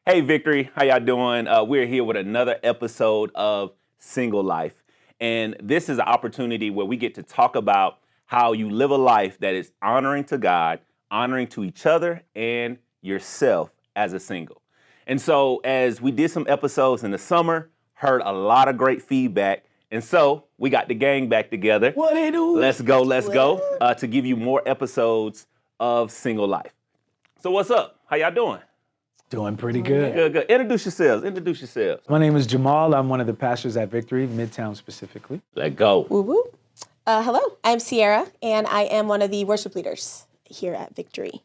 Hey, Victory, how y'all doing? We're here with another episode of Single Life. And this is an opportunity where we get to talk about how you live a life that is honoring to God, honoring to each other, and yourself as a single. And so, as we did some episodes in the summer, heard a lot of great feedback. And so, we got the gang back together. What they do? Let's go, to give you more episodes of Single Life. So, what's up? How y'all doing? Doing pretty good. Good. Introduce yourselves. My name is Jamal. I'm one of the pastors at Victory, Midtown specifically. Let's go. Woo woo. Hello, I'm Sierra, and I am one of the worship leaders here at Victory.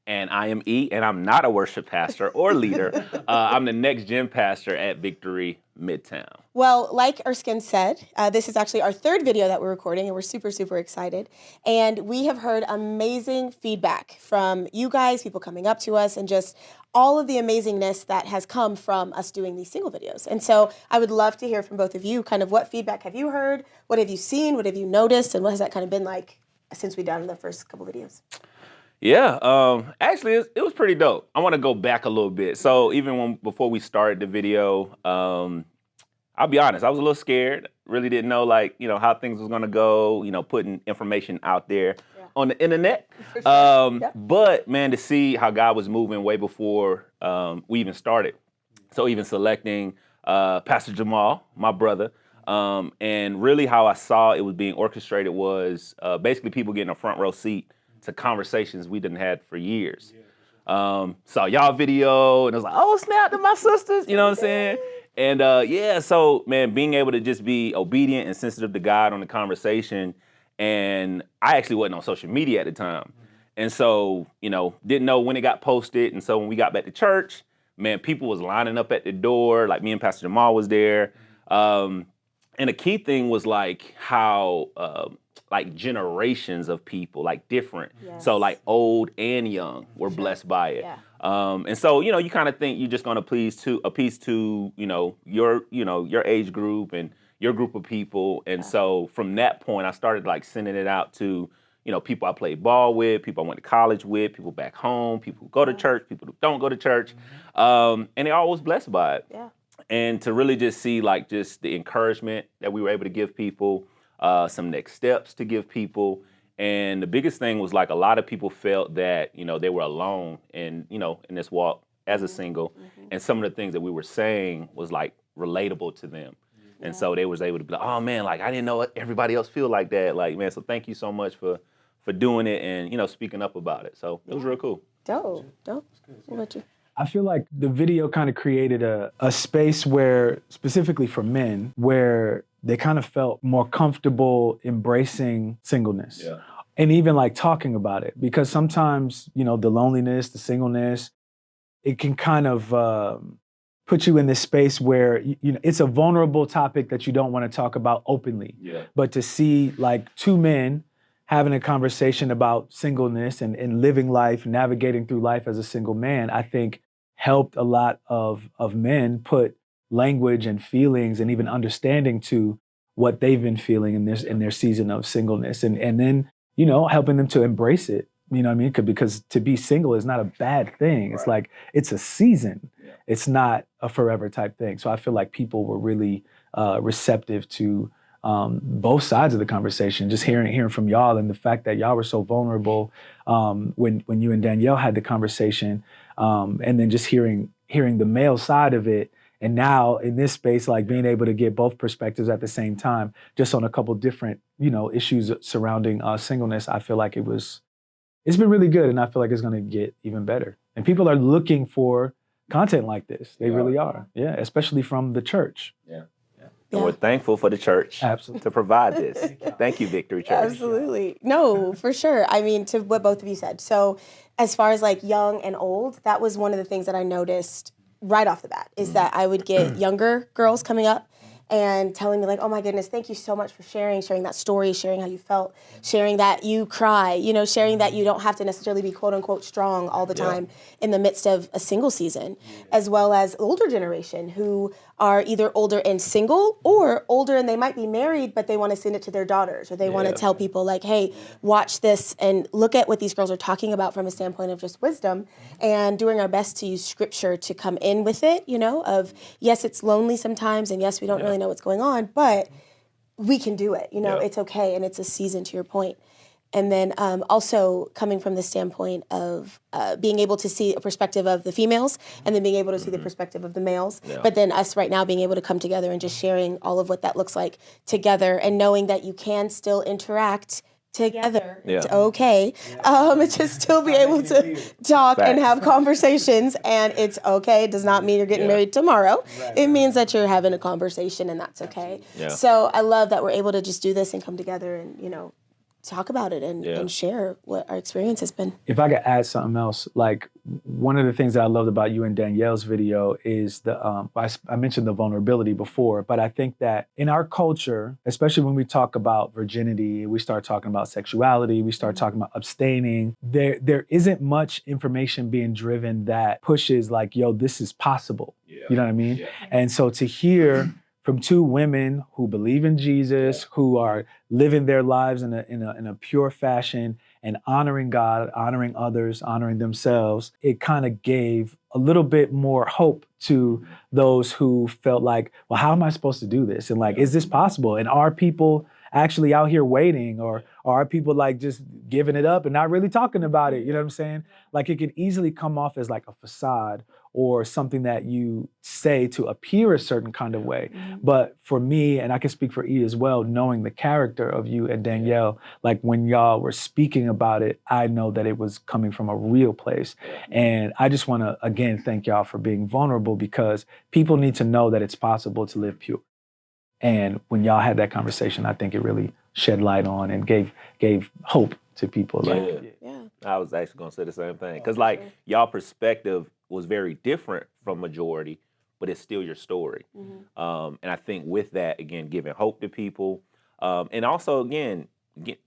And I am E, and I'm not a worship pastor or leader. I'm the next gen pastor at Victory Midtown. Well, like Erskine said, this is actually our third video that we're recording, and we're super, super excited. And we have heard amazing feedback from you guys, people coming up to us, and just all of the amazingness that has come from us doing these single videos. And so I would love to hear from both of you, kind of what feedback have you heard, what have you seen, what have you noticed, and what has that kind of been like since we've done the first couple videos? Yeah, actually, it was pretty dope. I want to go back a little bit. So even before we started the video, I'll be honest, I was a little scared. Really didn't know, how things was gonna go. Putting information out there on the internet. For sure. But man, to see how God was moving way before we even started. So even selecting Pastor Jamal, my brother, and really how I saw it was being orchestrated was basically people getting a front row seat to conversations we didn't had for years. Saw y'all video and it was like, oh snap, to my sisters, you know what I'm saying? And so man, being able to just be obedient and sensitive to God on the conversation. And I actually wasn't on social media at the time. And so, didn't know when it got posted. And so when we got back to church, man, people was lining up at the door, like me and Pastor Jamal was there. And the key thing was how generations of people, different. Yes. So old and young were blessed by it. Yeah. And so, you kind of think you're just going to appease to, your age group and your group of people. And so from that point, I started sending it out to, people I played ball with, people I went to college with, people back home, people who go to church, people who don't go to church. And they all was blessed by it. Yeah. And to really just see just the encouragement that we were able to give people, some next steps to give people. And the biggest thing was a lot of people felt that, they were alone in this walk as a single. And some of the things that we were saying was relatable to them. And so they was able to be like, oh man, I didn't know everybody else feel like that. Man, so thank you so much for doing it and, speaking up about it. So it was real cool. Dope. What about you? I feel like the video kind of created a space where, specifically for men, where they kind of felt more comfortable embracing singleness. Yeah. And even talking about it. Because sometimes, the loneliness, the singleness, it can kind of put you in this space where it's a vulnerable topic that you don't want to talk about openly. Yeah. But to see two men having a conversation about singleness and living life, navigating through life as a single man, I think helped a lot of men put language and feelings and even understanding to what they've been feeling in their season of singleness, and then helping them to embrace it. You know what I mean? Because to be single is not a bad thing. Right. It's it's a season. Yeah. It's not a forever type thing. So I feel like people were really receptive to both sides of the conversation. Just hearing from y'all, and the fact that y'all were so vulnerable when you and Danielle had the conversation, and then just hearing the male side of it. And now in this space, being able to get both perspectives at the same time, just on a couple different, issues surrounding singleness, I feel like it's been really good, and I feel like it's going to get even better. And people are looking for content like this. They really are. Yeah, especially from the church. Yeah. And we're thankful for the church to provide this. Thank you, Victory Church. Absolutely. No, for sure. I mean, to what both of you said. So as far as young and old, that was one of the things that I noticed right off the bat, is that I would get younger girls coming up and telling me like, oh my goodness, thank you so much for sharing that story, sharing how you felt, sharing that you cry, you know, sharing that you don't have to necessarily be quote unquote strong all the time in the midst of a single season, as well as older generation who are either older and single or older and they might be married, but they want to send it to their daughters, or they want to tell people like, hey, watch this and look at what these girls are talking about from a standpoint of just wisdom, and doing our best to use scripture to come in with it, you know, of yes, it's lonely sometimes, and yes, we don't really know what's going on, but we can do it, you know, it's okay, and it's a season, to your point. And then also coming from the standpoint of being able to see a perspective of the females, and then being able to see the perspective of the males. But then us right now being able to come together and just sharing all of what that looks like together, and knowing that you can still interact together. It's okay to still be able to talk and have conversations, and it's okay. It does not mean you're getting married tomorrow. It means that you're having a conversation, and that's okay. So I love that we're able to just do this and come together and, you know, talk about it and share what our experience has been. If I could add something else, like one of the things that I loved about you and Danielle's video is the, I mentioned the vulnerability before, but I think that in our culture, especially when we talk about virginity, we start talking about sexuality, we start talking about abstaining, there isn't much information being driven that pushes like, yo, this is possible. You know what I mean? And so to hear from two women who believe in Jesus, who are living their lives in a pure fashion and honoring God, honoring others, honoring themselves, it kind of gave a little bit more hope to those who felt like, well, how am I supposed to do this? And like, is this possible? And are people actually out here waiting, or are people like just giving it up and not really talking about it? You know what I'm saying? Like, it could easily come off as like a facade or something that you say to appear a certain kind of way. But for me, and I can speak for E as well, knowing the character of you and Danielle, like when y'all were speaking about it, I know that it was coming from a real place. And I just want to, again, thank y'all for being vulnerable, because people need to know that it's possible to live pure. And when y'all had that conversation, I think it really shed light on and gave hope to people. I was actually going to say the same thing. Because like y'all perspective was very different from majority, but it's still your story. And I think with that, again, giving hope to people, and also, again,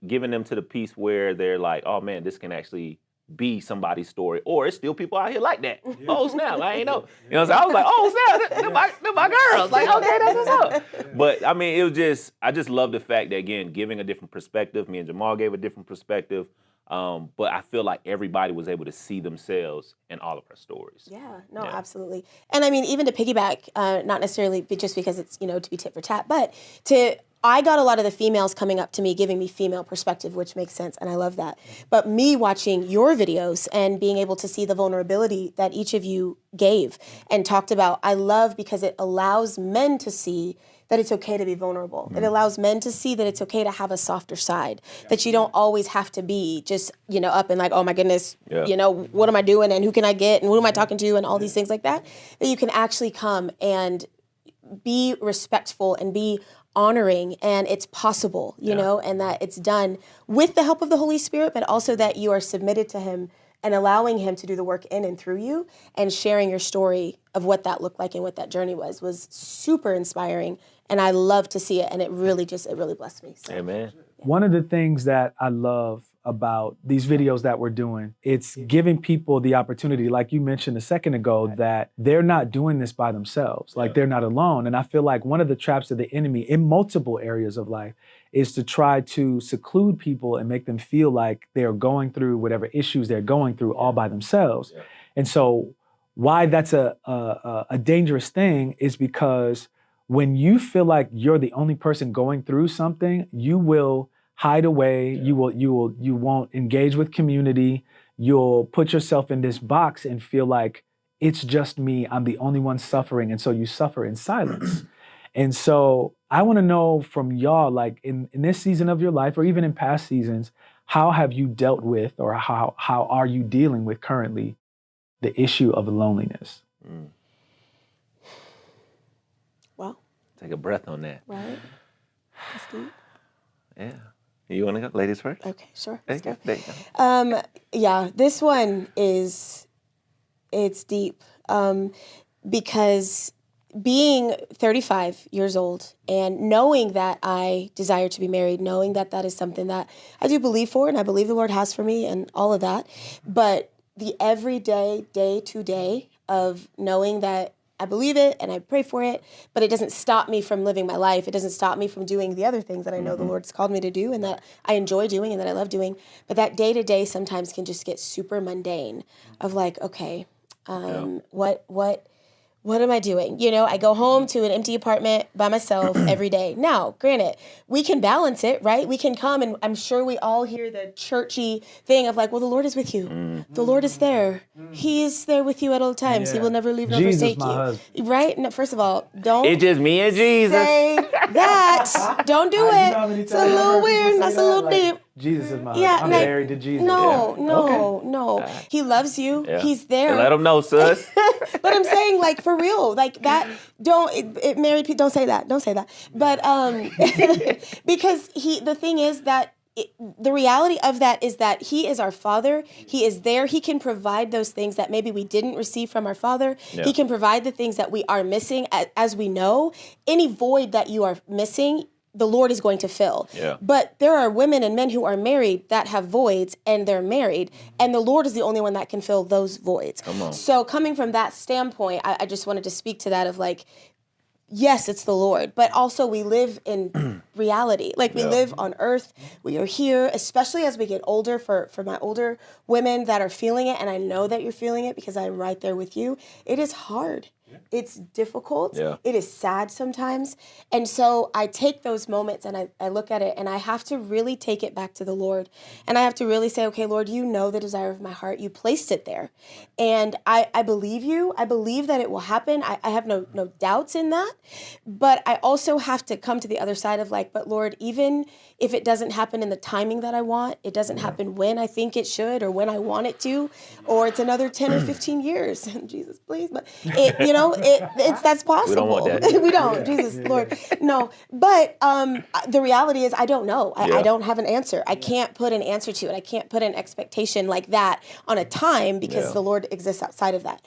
giving them to the piece where they're like, oh man, this can actually be somebody's story, or it's still people out here like that. Oh snap, I ain't know. You know what I'm saying? I was like, oh snap, they're my girls. Like, okay, that's what's up. But I mean, it was just, I just love the fact that, again, giving a different perspective. Me and Jamal gave a different perspective. But I feel like everybody was able to see themselves in all of our stories. Absolutely. And I mean, even to piggyback, not necessarily just because it's, you know, to be tit for tat, but I got a lot of the females coming up to me, giving me female perspective, which makes sense, and I love that. But me watching your videos and being able to see the vulnerability that each of you gave and talked about, I love, because it allows men to see that it's okay to be vulnerable. It allows men to see that it's okay to have a softer side, that you don't always have to be just, you know, up and like, oh my goodness, you know, what am I doing and who can I get and who am I talking to and all these things like that, that you can actually come and be respectful and be honoring, and it's possible, you know, and that it's done with the help of the Holy Spirit, but also that you are submitted to Him and allowing Him to do the work in and through you, and sharing your story of what that looked like and what that journey was super inspiring. And I love to see it, and it really blessed me. So. Amen. One of the things that I love about these videos that we're doing, it's giving people the opportunity, like you mentioned a second ago, that they're not doing this by themselves, like they're not alone. And I feel like one of the traps of the enemy in multiple areas of life is to try to seclude people and make them feel like they're going through whatever issues they're going through all by themselves. And so why that's a dangerous thing is because when you feel like you're the only person going through something, you will hide away. You won't engage with community. You'll put yourself in this box and feel like it's just me. I'm the only one suffering. And so you suffer in silence. And so I want to know from y'all, like in this season of your life, or even in past seasons, how have you dealt with, or how are you dealing with currently the issue of loneliness? Well, take a breath on that. Right. That's deep. Yeah. You want to go? Ladies first? Okay, sure. There Let's you go. Yeah, this one it's deep because being 35 years old and knowing that I desire to be married, knowing that that is something that I do believe for and I believe the Lord has for me and all of that. But the everyday, day to day of knowing that I believe it and I pray for it, but it doesn't stop me from living my life. It doesn't stop me from doing the other things that I know the Lord's called me to do and that I enjoy doing and that I love doing. But that day to day sometimes can just get super mundane of like, okay, what am I doing? You know, I go home to an empty apartment by myself every day. Now, granted, we can balance it, right? We can come and I'm sure we all hear the churchy thing of like, well, the Lord is with you. The Lord is there. He is there with you at all times. He will never leave nor forsake my you. husband. Right? No, first of all, don't It's just me and Jesus. say that. Don't do You know it. how many It's a times I've little heard people weird. say That's a that? little Like, deep. Jesus is my Yeah, husband. I'm like, married to Jesus. No. He loves you. Yeah. He's there. And let them know, sis. But I'm saying, like, for real, like that. Married people don't say that. Don't say that. But because the thing is that the reality of that is that He is our Father. He is there. He can provide those things that maybe we didn't receive from our Father. Yeah. He can provide the things that we are missing, as we know. Any void that you are missing, the Lord is going to fill. Yeah. But there are women and men who are married that have voids and they're married, and the Lord is the only one that can fill those voids. Come on. So coming from that standpoint, I just wanted to speak to that of like, yes, it's the Lord, but also we live in reality. Like we live on earth. We are here, especially as we get older, for my older women that are feeling it, and I know that you're feeling it because I'm right there with you. It is hard. It's difficult. Yeah. It is sad sometimes. And so I take those moments and I look at it and I have to really take it back to the Lord. And I have to really say, okay, Lord, you know the desire of my heart. You placed it there. And I believe you. I believe that it will happen. I have no doubts in that. But I also have to come to the other side of like, but Lord, even if it doesn't happen in the timing that I want, it doesn't happen when I think it should or when I want it to, or it's another 10 or 15 years. Jesus, please. But that's possible. We don't want that. We don't. Jesus, Lord. No. But the reality is I don't know. I don't have an answer. I can't put an answer to it. I can't put an expectation like that on a time because the Lord exists outside of that.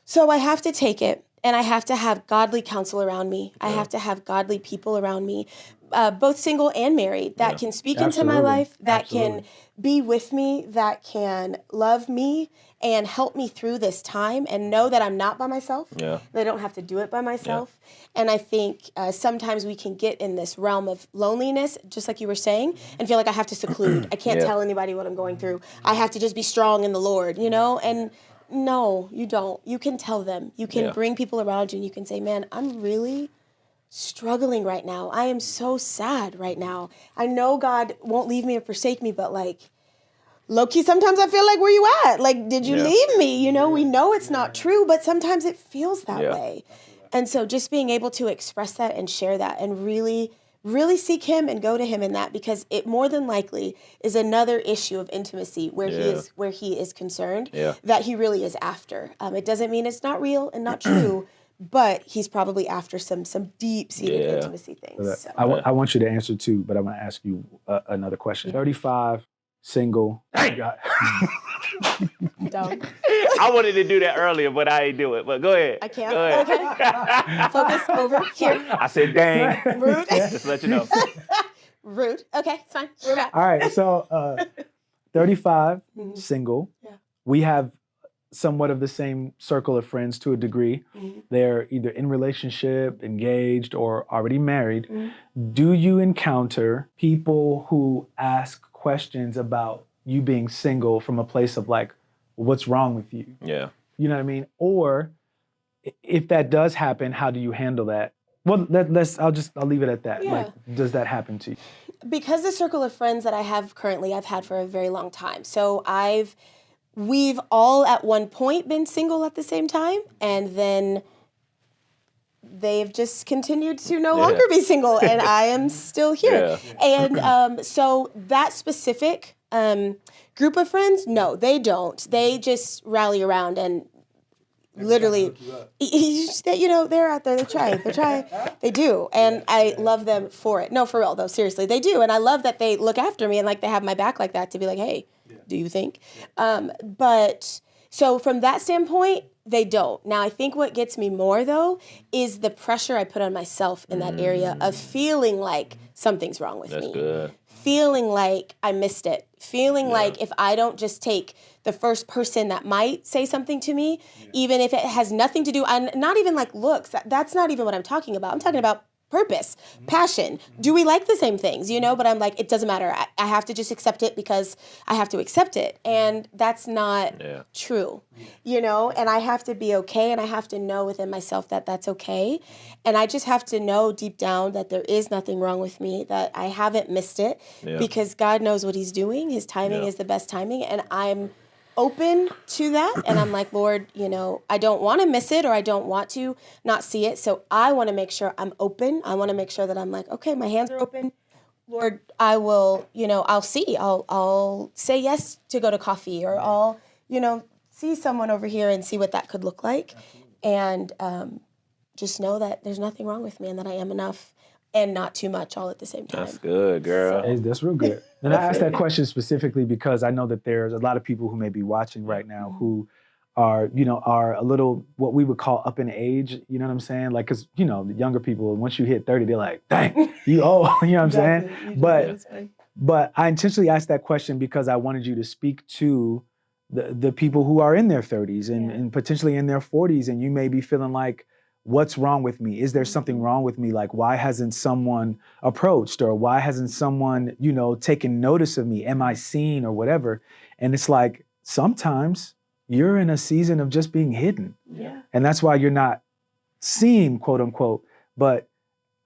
So I have to take it. And I have to have godly counsel around me. I have to have godly people around me, both single and married, that can speak into my life, that can be with me, that can love me and help me through this time and know that I'm not by myself. Yeah. That I don't have to do it by myself. And I think sometimes we can get in this realm of loneliness, just like you were saying, and feel like I have to seclude. I can't tell anybody what I'm going through. I have to just be strong in the Lord, And no, you don't. You can tell them. You can bring people around you and you can say, man, I'm really struggling right now. I am so sad right now. I know God won't leave me or forsake me, but like, low-key, sometimes I feel like, where you at? Like, did you leave me? We know it's not true, but sometimes it feels that way. And so just being able to express that and share that and really seek Him and go to Him in that, because it more than likely is another issue of intimacy where he is concerned that He really is after. It doesn't mean it's not real and not true, but He's probably after some deep-seated intimacy things. So. I want you to answer too, but I want to ask you another question. 35, single. Dumb. I wanted to do that earlier, but I ain't do it. But go ahead. I can't. Go ahead. Okay. Focus over here. I said, dang. Rude. Just let you know. Rude. Okay, it's fine. We're back. All right, so 35, single. Yeah. We have somewhat of the same circle of friends to a degree. They're either in relationship, engaged, or already married. Do you encounter people who ask questions about you being single from a place of like, what's wrong with you? Yeah. You know what I mean? Or if that does happen, how do you handle that? Well, I'll leave it at that. Yeah. Like, does that happen to you? Because the circle of friends that I have currently, I've had for a very long time. So we've all at one point been single at the same time, and then they've just continued to no longer be single, and I am still here. And so that specific group of friends, no, they don't. They just rally around and literally, they're out there, they try, they do. And I love them for it. No, for real though, seriously, they do. And I love that they look after me and like they have my back like that to be like, hey, do you think? But so from that standpoint, They don't. Now, I think what gets me more, though, is the pressure I put on myself in that area of feeling like something's wrong with That's me. good. Feeling like I missed it. Feeling like if I don't just take the first person that might say something to me, even if it has nothing to do, and not even like looks, that's not even what I'm talking about. I'm talking about purpose, passion. Do we like the same things, you know? But I'm like, it doesn't matter. I have to just accept it because I have to accept it. And that's not true, you know? And I have to be okay, and I have to know within myself that that's okay. And I just have to know deep down that there is nothing wrong with me, that I haven't missed it because God knows what he's doing. His timing is the best timing. And I'm open to that, and I'm like, Lord, you know, I don't want to miss it, or I don't want to not see it, so I want to make sure I'm open. I want to make sure that I'm like, okay, my hands are open, Lord. I will, you know, I'll see, I'll say yes to go to coffee, or I'll, you know, see someone over here and see what that could look like. And just know that there's nothing wrong with me, and that I am enough and not too much all at the same time. That's good, girl. Hey, that's real good. And I asked that question specifically because I know that there's a lot of people who may be watching right now who are, you know, are a little what we would call up in age. You know what I'm saying? Like, because, you know, the younger people, once you hit 30, they're like, dang, you old. You know what I'm saying? But I intentionally asked that question because I wanted you to speak to the people who are in their 30s and potentially in their 40s, and you may be feeling like, what's wrong with me? Is there something wrong with me? Like, why hasn't someone approached, or why hasn't someone, you know, taken notice of me? Am I seen, or whatever? And it's like, sometimes you're in a season of just being hidden. And that's why you're not seen, quote unquote. But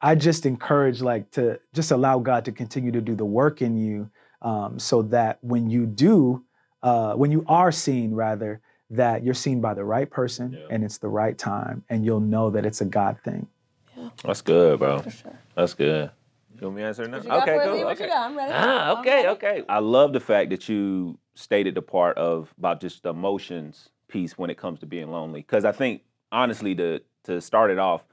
I just encourage, like, to just allow God to continue to do the work in you, so that when you are seen, rather, that you're seen by the right person and it's the right time, and you'll know that it's a God thing. That's good, bro. For sure. That's good. You want me to answer now? Okay, cool. What you got? I'm ready. Okay. I love the fact that you stated the part about just the emotions piece when it comes to being lonely, because I think, honestly, to start it off,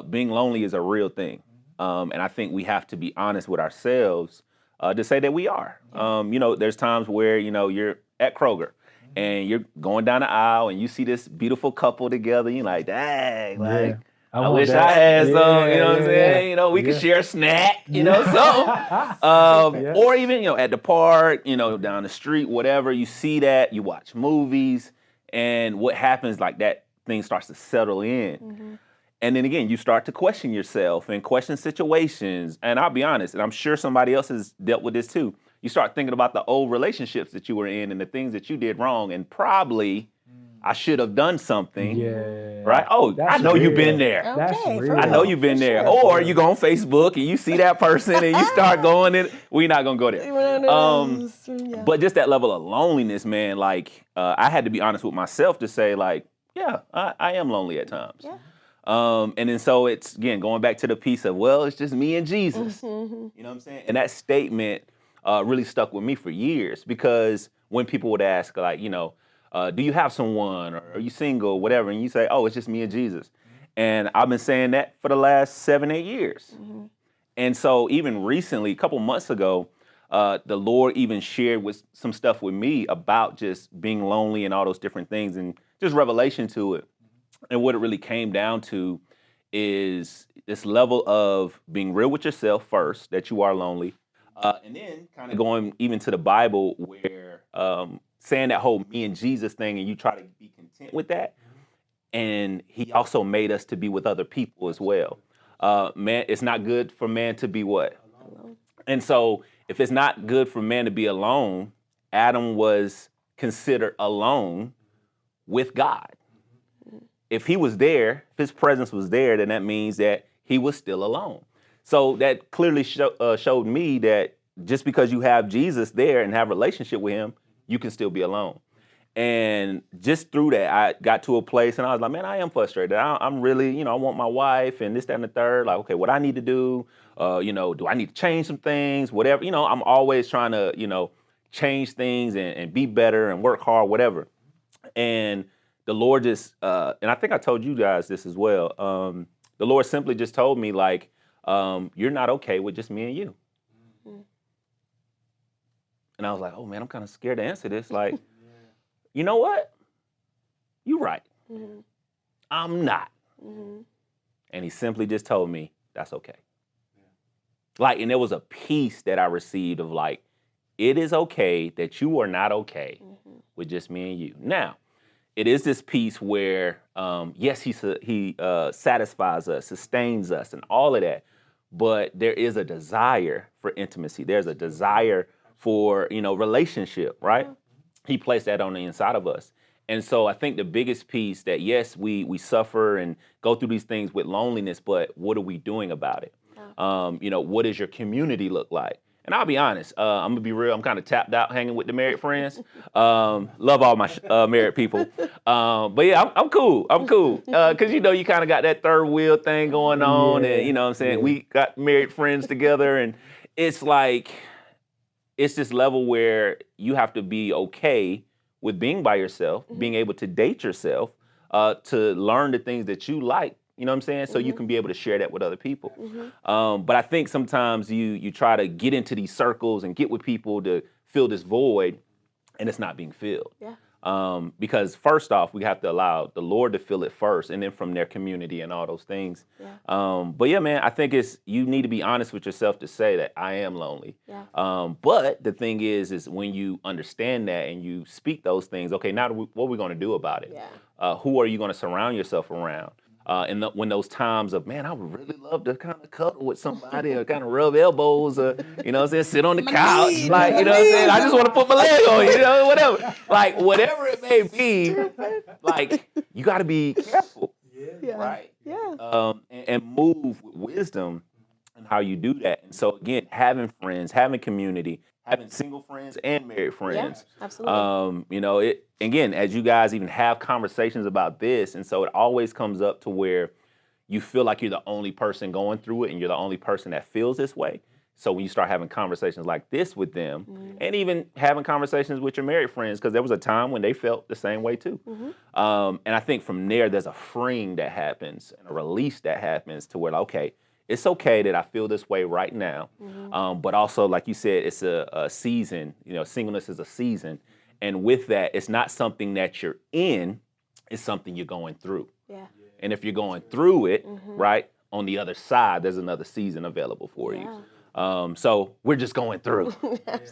being lonely is a real thing, and I think we have to be honest with ourselves to say that we are. You know, there's times where, you know, you're at Kroger and you're going down the aisle and you see this beautiful couple together. You're like, dang, like, I wish I had some, you know what I'm saying? You know, we could share a snack, you know, something. Or even, you know, at the park, you know, down the street, whatever, you see that, you watch movies, and what happens, like, that thing starts to settle in. And then again, you start to question yourself and question situations. And I'll be honest, and I'm sure somebody else has dealt with this too. You start thinking about the old relationships that you were in and the things that you did wrong, and probably I should have done something. Right? Oh, I know you've been there. Okay, I know you've been there. Or you go on Facebook and you see that person and you start going in. We're not gonna go there. But just that level of loneliness, man. Like, I had to be honest with myself to say, like, yeah, I am lonely at times. And then so it's, again, going back to the piece of, well, it's just me and Jesus. You know what I'm saying? And that statement really stuck with me for years, because when people would ask, like, you know, do you have someone, or are you single, whatever, and you say, oh, it's just me and Jesus. And I've been saying that for the last 7-8 years. And so even recently, a couple months ago, the Lord even shared some stuff with me about just being lonely and all those different things, and just revelation to it. And what it really came down to is this level of being real with yourself first, that you are lonely, and then kind of going even to the Bible, where saying that whole me and Jesus thing, and you try to be content with that. And he also made us to be with other people as well. Man, it's not good for man to be what? Alone. And so if it's not good for man to be alone, Adam was considered alone with God. If he was there, if his presence was there, then that means that he was still alone. So that clearly showed me that just because you have Jesus there and have a relationship with him, you can still be alone. And just through that, I got to a place and I was like, man, I am frustrated. I'm really, you know, I want my wife and this, that, and the third. Like, okay, what I need to do, you know, do I need to change some things, whatever. You know, I'm always trying to, you know, change things and be better and work hard, whatever. And the Lord just, and I think I told you guys this as well. The Lord simply just told me, like, you're not okay with just me and you. And I was like, oh man, I'm kind of scared to answer this. Like, you know what? You're right. I'm not. And he simply just told me, that's okay. Like, and there was a peace that I received of like, it is okay that you are not okay with just me and you. Now, it is this piece where, yes, he satisfies us, sustains us, and all of that. But there is a desire for intimacy. There's a desire for, relationship, right? He placed that on the inside of us. And so I think the biggest piece that, yes, we suffer and go through these things with loneliness, but what are we doing about it? What does your community look like? And I'll be honest, I'm gonna be real. I'm kind of tapped out hanging with the married friends. Love all my married people. But yeah, I'm cool. I'm cool. Cause you kind of got that third wheel thing going on. And you know what I'm saying? We got married friends together, and it's like, it's this level where you have to be okay with being by yourself, being able to date yourself, to learn the things that you like. You know what I'm saying? So you can be able to share that with other people. But I think sometimes you try to get into these circles and get with people to fill this void, and it's not being filled. Yeah. Because first off, we have to allow the Lord to fill it first, and then from their community and all those things. Yeah. But yeah, man, I think you need to be honest with yourself to say that I am lonely. Yeah. But the thing is when you understand that and you speak those things, okay, now what are we going to do about it? Yeah. Who are you going to surround yourself around? And when those times of, man, I would really love to kind of cuddle with somebody or kind of rub elbows or, sit on the couch. Like, you know what I'm saying? I just want to put my leg on you, whatever. Like, whatever it may be, like, you got to be careful, right? Yeah. And move with wisdom in how you do that. And so, again, having friends, having community, having single friends and married friends. Yeah, absolutely. Again, as you guys even have conversations about this, and so it always comes up to where you feel like you're the only person going through it and you're the only person that feels this way. So when you start having conversations like this with them, and even having conversations with your married friends, because there was a time when they felt the same way too. And I think from there, there's a freeing that happens and a release that happens to where, okay, it's okay that I feel this way right now. But also, like you said, it's a season. Singleness is a season. And with that, it's not something that you're in, it's something you're going through. Yeah. And if you're going through it, right, on the other side, there's another season available for you. So we're just going through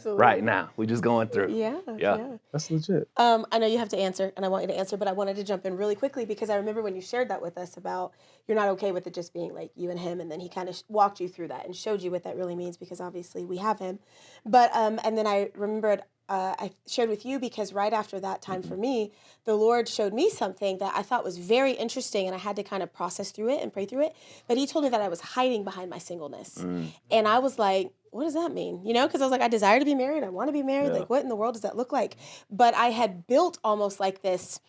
right now. We're just going through. Yeah. That's legit. I know you have to answer, and I want you to answer, but I wanted to jump in really quickly because I remember when you shared that with us about you're not okay with it just being like you and him, and then he kind of walked you through that and showed you what that really means because obviously we have him. But and then I remembered I shared with you because right after that time for me, the Lord showed me something that I thought was very interesting, and I had to kind of process through it and pray through it. But he told me that I was hiding behind my singleness. And I was like, what does that mean? Because I was like, I desire to be married. I want to be married. Like, what in the world does that look like? But I had built almost like this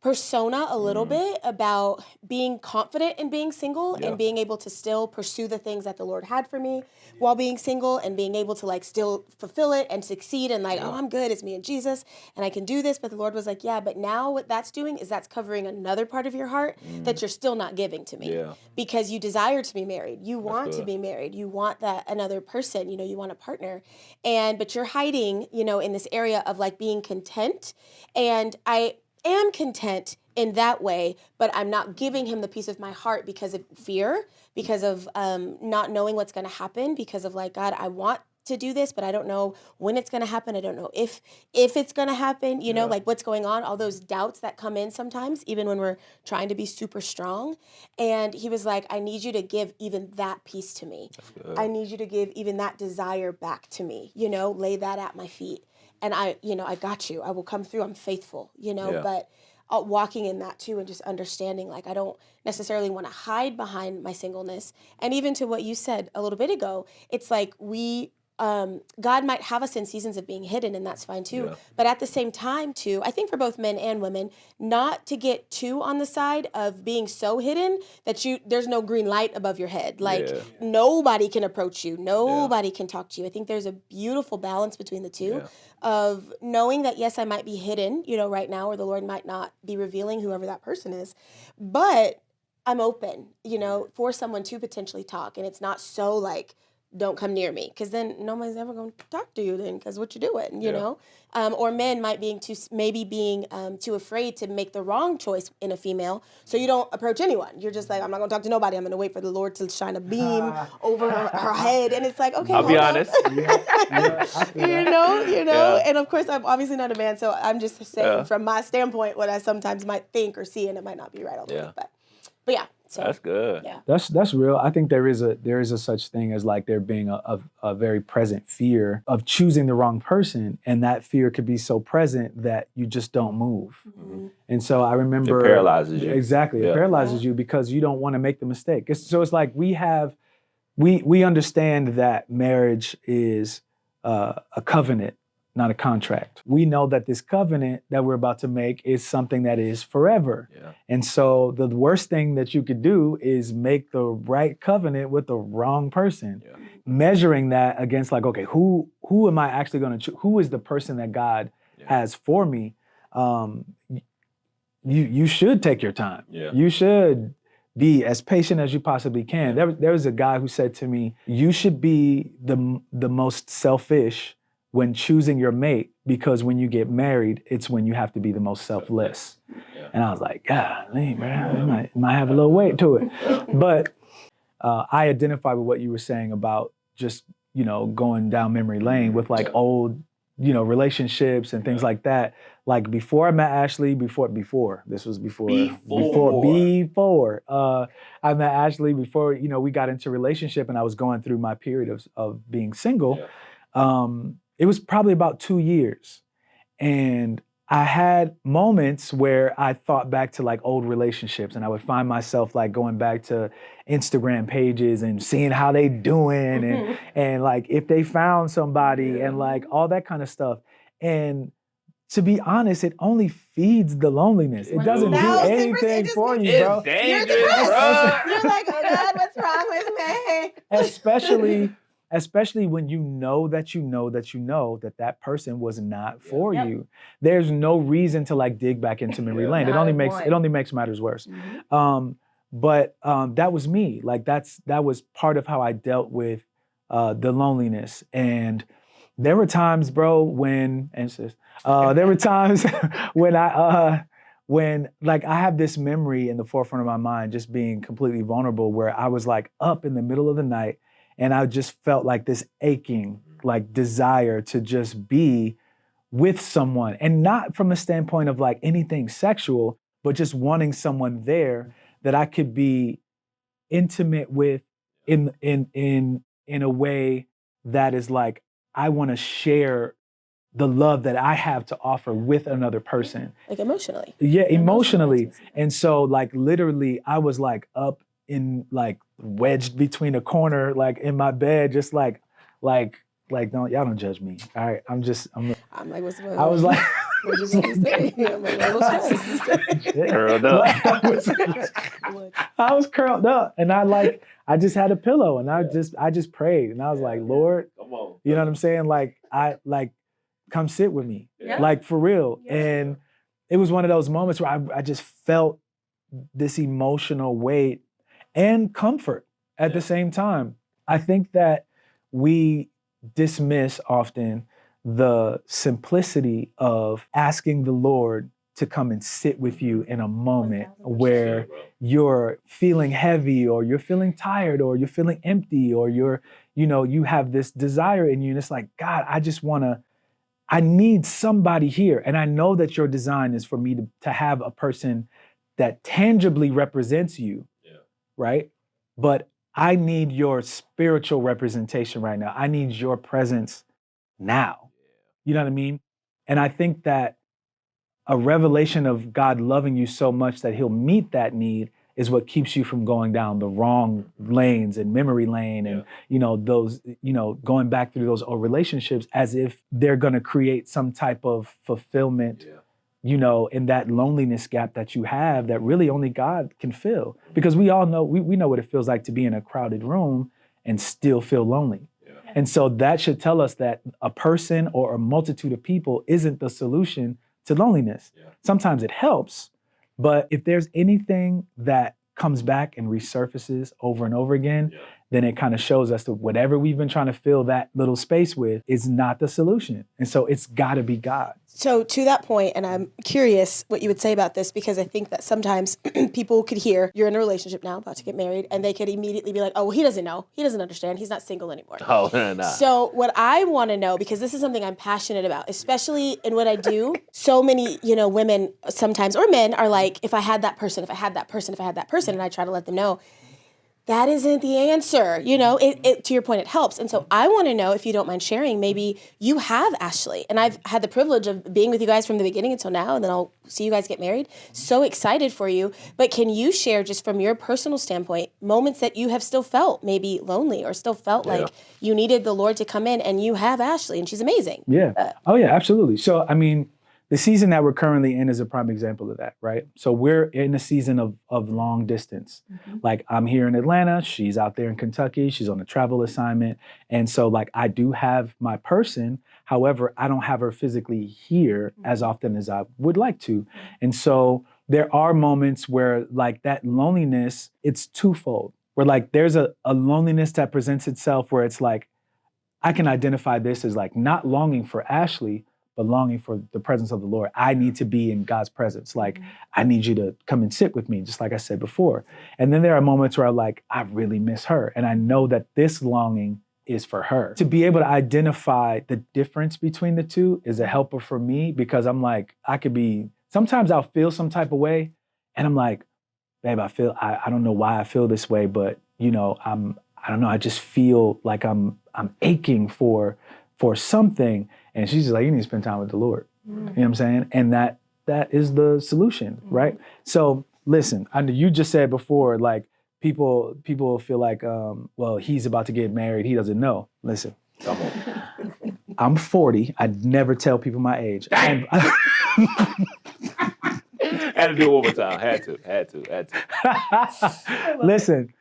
persona a little bit about being confident in being single and being able to still pursue the things that the Lord had for me while being single and being able to like still fulfill it and succeed and like, oh, I'm good. It's me and Jesus and I can do this. But the Lord was like, yeah, but now what that's doing is that's covering another part of your heart that you're still not giving to me because you desire to be married. You want to be married. You want that another person, you want a partner. But you're hiding, in this area of like being content. And I am content in that way, but I'm not giving him the piece of my heart because of fear, because of not knowing what's going to happen, because of like, God, I want to do this, but I don't know when it's going to happen. I don't know if it's going to happen, like what's going on, all those doubts that come in sometimes, even when we're trying to be super strong. And he was like, I need you to give even that piece to me. I need you to give even that desire back to me, lay that at my feet. And I got you. I will come through. I'm faithful, but walking in that too and just understanding, like, I don't necessarily want to hide behind my singleness. And even to what you said a little bit ago, it's like God might have us in seasons of being hidden, and that's fine too. But at the same time too, I think for both men and women, not to get too on the side of being so hidden that there's no green light above your head. Like nobody can approach you. Nobody can talk to you. I think there's a beautiful balance between the two of knowing that, yes, I might be hidden, right now, or the Lord might not be revealing whoever that person is, but I'm open, for someone to potentially talk. And it's not so like don't come near me, because then nobody's ever going to talk to you then, because what you doing, you Yeah. know? Or men might being too afraid to make the wrong choice in a female, so you don't approach anyone. You're just like, I'm not going to talk to nobody. I'm going to wait for the Lord to shine a beam over her head, and it's like, okay, I'll be hold up. honest. I feel you that. know, Yeah. and of course I'm obviously not a man, so I'm just saying Yeah. from my standpoint what I sometimes might think or see, and it might not be right all the Yeah. way, but yeah. So That's good. yeah. That's real. I think there is a such thing as like there being a very present fear of choosing the wrong person, and that fear could be so present that you just don't move. Mhm. And so I remember It paralyzes you. Exactly, it Yeah. paralyzes you because you don't want to make the mistake. It's like we understand that marriage is a covenant, not a contract. We know that this covenant that we're about to make is something that is forever. Yeah. And so the worst thing that you could do is make the right covenant with the wrong person. Yeah. Measuring that against like, okay, who am I actually going to choose? Who is the person that God Yeah. has for me? You should take your time. Yeah. You should be as patient as you possibly can. There was a guy who said to me, you should be the most selfish when choosing your mate, because when you get married, it's when you have to be the most selfless. Yeah. And I was like, golly, man, it might have a little weight to it. But I identify with what you were saying about just, going down memory lane with like old, relationships and things like that. Like before I met Ashley, before I met Ashley, before, we got into a relationship and I was going through my period of being single. Yeah. It was probably about 2 years. And I had moments where I thought back to like old relationships, and I would find myself like going back to Instagram pages and seeing how they doing and like if they found somebody and like all that kind of stuff. And to be honest, it only feeds the loneliness. It doesn't do 1000%, anything for you, It's bro. dangerous, bro. You're like, oh God, what's wrong with me? Especially when you know that person was not for you. There's no reason to like dig back into memory lane. It only makes matters worse. But that was me. Like that was part of how I dealt with the loneliness. And there were times, bro, when when like I have this memory in the forefront of my mind, just being completely vulnerable, where I was like up in the middle of the night and I just felt like this aching, like desire to just be with someone, and not from a standpoint of like anything sexual, but just wanting someone there that I could be intimate with in a way that is like, I want to share the love that I have to offer with another person. Like emotionally. Yeah, emotionally. And so like literally I was like up in like wedged between a corner, like in my bed, just like don't y'all don't judge me. All right. I'm like, what's I was like what you say? I'm like, a little stressed. Curled up. I was curled up and I just had a pillow and I just prayed and I was like, Lord, Come on. you know what I'm saying? Like come sit with me, Yeah. like for real. Yeah. And it was one of those moments where I just felt this emotional weight and comfort at the same time. I think that we dismiss often the simplicity of asking the Lord to come and sit with you in a moment 1000%. where you're feeling heavy or you're feeling tired or you're feeling empty or you have this desire in you. And it's like, God, I need somebody here. And I know that your design is for me to have a person that tangibly represents you, right? But I need your spiritual representation right now. I need your presence now. You know what I mean? And I think that a revelation of God loving you so much that he'll meet that need is what keeps you from going down the wrong lanes and memory lane and, those, going back through those old relationships as if they're going to create some type of fulfillment, in that loneliness gap that you have that really only God can fill. Because we all know, we know what it feels like to be in a crowded room and still feel lonely. And so that should tell us that a person or a multitude of people isn't the solution to loneliness. Sometimes it helps, but if there's anything that comes back and resurfaces over and over again, then it kind of shows us that whatever we've been trying to fill that little space with is not the solution. And so it's got to be God. So to that point, and I'm curious what you would say about this, because I think that sometimes people could hear you're in a relationship now, about to get married, and they could immediately be like, oh, well, he doesn't know. He doesn't understand. He's not single anymore. Oh, no. So what I want to know, because this is something I'm passionate about, especially in what I do, so many, women sometimes, or men, are like, if I had that person, if I had that person, if I had that person, and I try to let them know, that isn't the answer. To your point, it helps. And so I want to know, if you don't mind sharing, maybe you have Ashley. And I've had the privilege of being with you guys from the beginning until now, and then I'll see you guys get married. So excited for you. But can you share, just from your personal standpoint, moments that you have still felt maybe lonely, or still felt like you needed the Lord to come in, and you have Ashley, and she's amazing? Yeah. Oh, yeah, absolutely. So, I mean, the season that we're currently in is a prime example of that, right? So we're in a season of long distance. Mm-hmm. Like, I'm here in Atlanta, she's out there in Kentucky, she's on a travel assignment. And so like, I do have my person, however, I don't have her physically here as often as I would like to. And so there are moments where like that loneliness, it's twofold. Where like there's a loneliness that presents itself where it's like, I can identify this as like not longing for Ashley, but longing for the presence of the Lord. I need to be in God's presence. Like, I need you to come and sit with me, just like I said before. And then there are moments where I'm like, I really miss her. And I know that this longing is for her. To be able to identify the difference between the two is a helper for me, because I'm like, sometimes I'll feel some type of way, and I'm like, babe, I don't know why I feel this way, but I don't know, I just feel like I'm aching for something. And she's just like, you need to spend time with the Lord. Mm-hmm. You know what I'm saying? And that is the solution, right? So listen, I know you just said before, like people feel like, well, he's about to get married, he doesn't know. Listen, come on. I'm 40. I never tell people my age. Had to do it one more time. Had to. Listen,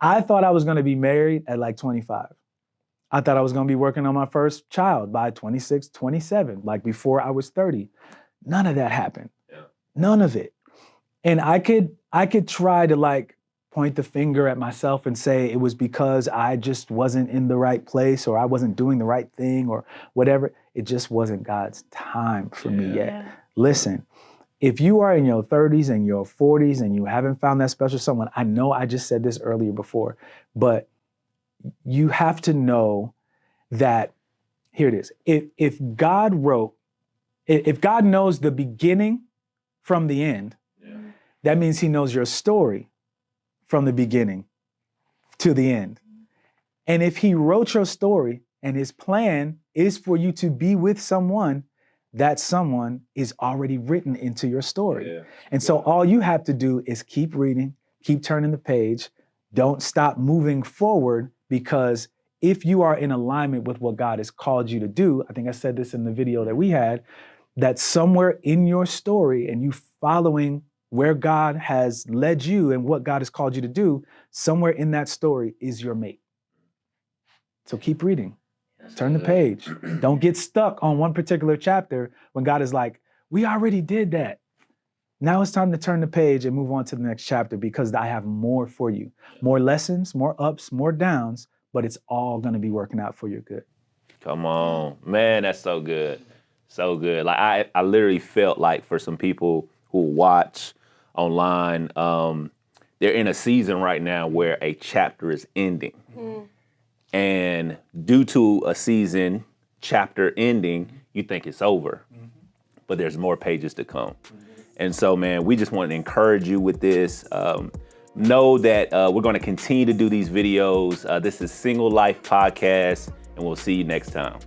I thought I was going to be married at like 25. I thought I was going to be working on my first child by 26, 27, like before I was 30. None of that happened. Yeah. None of it. And I could try to like point the finger at myself and say it was because I just wasn't in the right place, or I wasn't doing the right thing, or whatever. It just wasn't God's time for me yet. Yeah. Listen, if you are in your 30s and your 40s and you haven't found that special someone, I know I just said this earlier before, but you have to know that, here it is. If God knows the beginning from the end, that means he knows your story from the beginning to the end. And if he wrote your story and his plan is for you to be with someone, that someone is already written into your story. Yeah. And so all you have to do is keep reading, keep turning the page, don't stop moving forward. Because if you are in alignment with what God has called you to do, I think I said this in the video that we had, that somewhere in your story and you following where God has led you and what God has called you to do, somewhere in that story is your mate. So keep reading, turn the page. Don't get stuck on one particular chapter when God is like, we already did that. Now it's time to turn the page and move on to the next chapter, because I have more for you. More lessons, more ups, more downs, but it's all going to be working out for your good. Come on. Man, that's so good. So good. Like I literally felt like for some people who watch online, they're in a season right now where a chapter is ending. Mm. And due to a season chapter ending, you think it's over. Mm-hmm. But there's more pages to come. Mm-hmm. And so, man, we just want to encourage you with this. Know that we're going to continue to do these videos. This is Single Life Podcast, and we'll see you next time.